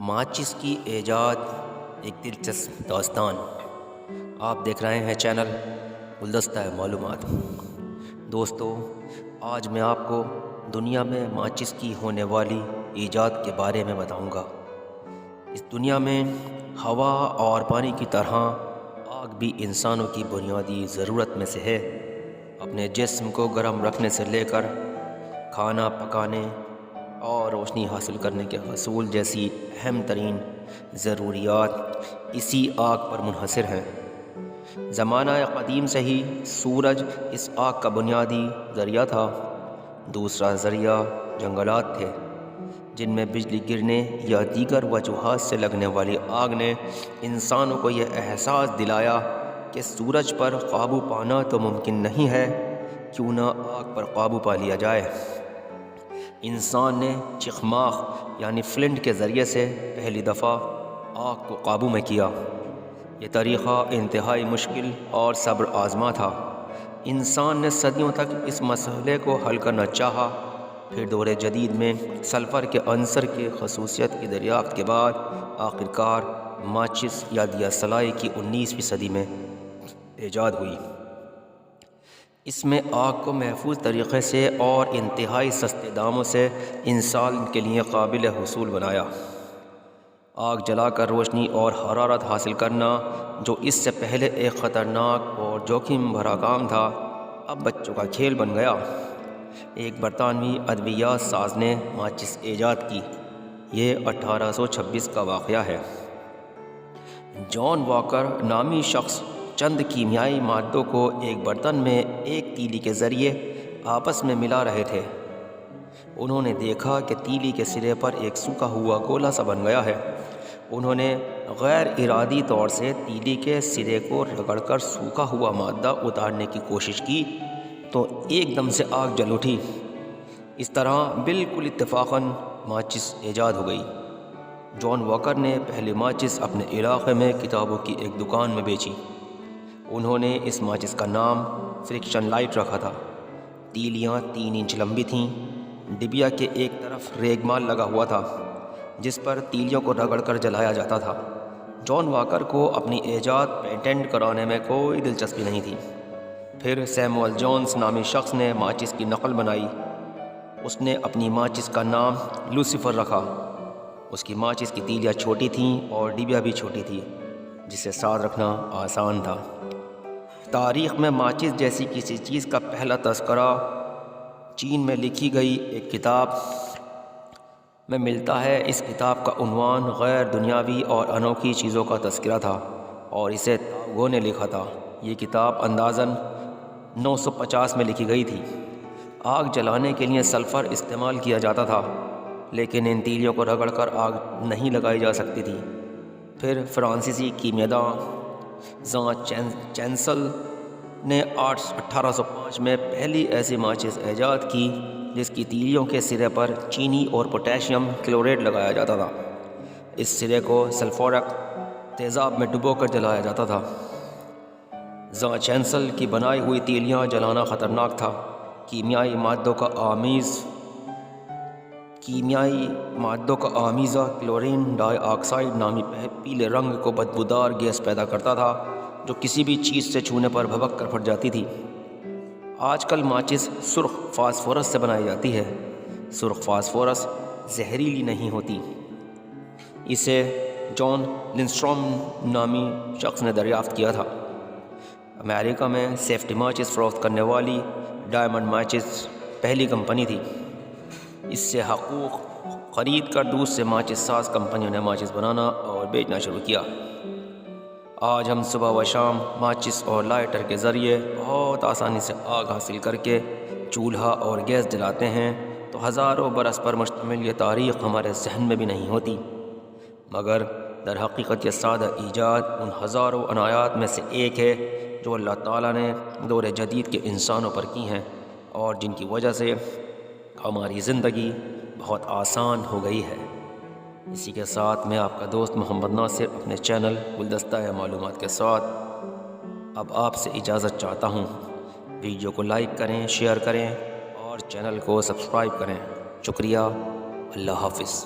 ماچس کی ایجاد ایک دلچسپ داستان۔ آپ دیکھ رہے ہیں چینل گلدستہ معلومات۔ دوستو، آج میں آپ کو دنیا میں ماچس کی ہونے والی ایجاد کے بارے میں بتاؤں گا۔ اس دنیا میں ہوا اور پانی کی طرح آگ بھی انسانوں کی بنیادی ضرورت میں سے ہے۔ اپنے جسم کو گرم رکھنے سے لے کر کھانا پکانے اور روشنی حاصل کرنے کے حصول جیسی اہم ترین ضروریات اسی آگ پر منحصر ہیں۔ زمانہ قدیم سے ہی سورج اس آگ کا بنیادی ذریعہ تھا۔ دوسرا ذریعہ جنگلات تھے، جن میں بجلی گرنے یا دیگر وجوہات سے لگنے والی آگ نے انسانوں کو یہ احساس دلایا کہ سورج پر قابو پانا تو ممکن نہیں ہے، کیوں نہ آگ پر قابو پا لیا جائے۔ انسان نے چخماق یعنی فلنٹ کے ذریعے سے پہلی دفعہ آگ کو قابو میں کیا۔ یہ طریقہ انتہائی مشکل اور صبر آزما تھا۔ انسان نے صدیوں تک اس مسئلے کو حل کرنا چاہا، پھر دور جدید میں سلفر کے عنصر کی خصوصیت کی دریافت کے بعد آخرکار ماچس یا دیا سلائی کی 19ویں صدی میں ایجاد ہوئی۔ اس میں آگ کو محفوظ طریقے سے اور انتہائی سستے داموں سے انسان کے لیے قابل حصول بنایا۔ آگ جلا کر روشنی اور حرارت حاصل کرنا، جو اس سے پہلے ایک خطرناک اور جوخم بھرا کام تھا، اب بچوں کا کھیل بن گیا۔ ایک برطانوی ادویات ساز نے ماچس ایجاد کی۔ یہ 1826 کا واقعہ ہے۔ جان واکر نامی شخص چند کیمیائی مادوں کو ایک برتن میں ایک تیلی کے ذریعے آپس میں ملا رہے تھے۔ انہوں نے دیکھا کہ تیلی کے سرے پر ایک سوکھا ہوا گولا سا بن گیا ہے۔ انہوں نے غیر ارادی طور سے تیلی کے سرے کو رگڑ کر سوکھا ہوا مادہ اتارنے کی کوشش کی تو ایک دم سے آگ جل اٹھی۔ اس طرح بالکل اتفاقاً ماچس ایجاد ہو گئی۔ جان واکر نے پہلی ماچس اپنے علاقے میں کتابوں کی ایک دکان میں بیچی۔ انہوں نے اس ماچس کا نام فرکشن لائٹ رکھا تھا۔ تیلیاں 3 انچ لمبی تھیں۔ ڈبیا کے ایک طرف ریگمال لگا ہوا تھا، جس پر تیلیوں کو رگڑ کر جلایا جاتا تھا۔ جان واکر کو اپنی ایجاد پیٹنٹ کرانے میں کوئی دلچسپی نہیں تھی۔ پھر سیموئل جونز نامی شخص نے ماچس کی نقل بنائی۔ اس نے اپنی ماچس کا نام لوسیفر رکھا۔ اس کی ماچس کی تیلیاں چھوٹی تھیں اور ڈبیا بھی چھوٹی تھی، جسے ساتھ رکھنا آسان تھا۔ تاریخ میں ماچس جیسی کسی چیز کا پہلا تذکرہ چین میں لکھی گئی ایک کتاب میں ملتا ہے۔ اس کتاب کا عنوان غیر دنیاوی اور انوکھی چیزوں کا تذکرہ تھا اور اسے تاؤگو نے لکھا تھا۔ یہ کتاب اندازاً 950 میں لکھی گئی تھی۔ آگ جلانے کے لیے سلفر استعمال کیا جاتا تھا، لیکن ان تیلیوں کو رگڑ کر آگ نہیں لگائی جا سکتی تھی۔ پھر فرانسیسی کیمیاءداں ژان چینسل نے 1805 میں پہلی ایسی ماچس ایجاد کی جس کی تیلیوں کے سرے پر چینی اور پوٹاشیم کلوریٹ لگایا جاتا تھا۔ اس سرے کو سلفورک تیزاب میں ڈبو کر جلایا جاتا تھا۔ ژان چینسل کی بنائی ہوئی تیلیاں جلانا خطرناک تھا۔ کیمیائی مادوں کا آمیزہ کلورین ڈائی آکسائڈ نامی پیلے رنگ کو بدبودار گیس پیدا کرتا تھا، جو کسی بھی چیز سے چھونے پر بھبک کر پھٹ جاتی تھی۔ آج کل ماچس سرخ فاسفورس سے بنائی جاتی ہے۔ سرخ فاسفورس زہریلی نہیں ہوتی۔ اسے جان لنسٹروم نامی شخص نے دریافت کیا تھا۔ امریکہ میں سیفٹی ماچس فروخت کرنے والی ڈائمنڈ ماچس پہلی کمپنی تھی۔ اس سے حقوق خرید کر دوسرے ماچس ساز کمپنیوں نے ماچس بنانا اور بیچنا شروع کیا۔ آج ہم صبح و شام ماچس اور لائٹر کے ذریعے بہت آسانی سے آگ حاصل کر کے چولہا اور گیس جلاتے ہیں، تو ہزاروں برس پر مشتمل یہ تاریخ ہمارے ذہن میں بھی نہیں ہوتی۔ مگر در حقیقت یہ سادہ ایجاد ان ہزاروں عنایات میں سے ایک ہے جو اللہ تعالیٰ نے دور جدید کے انسانوں پر کی ہیں، اور جن کی وجہ سے ہماری زندگی بہت آسان ہو گئی ہے۔ اسی کے ساتھ میں آپ کا دوست محمد ناصر اپنے چینل گلدستہ معلومات کے ساتھ اب آپ سے اجازت چاہتا ہوں۔ ویڈیو کو لائک کریں، شیئر کریں اور چینل کو سبسکرائب کریں۔ شکریہ۔ اللہ حافظ۔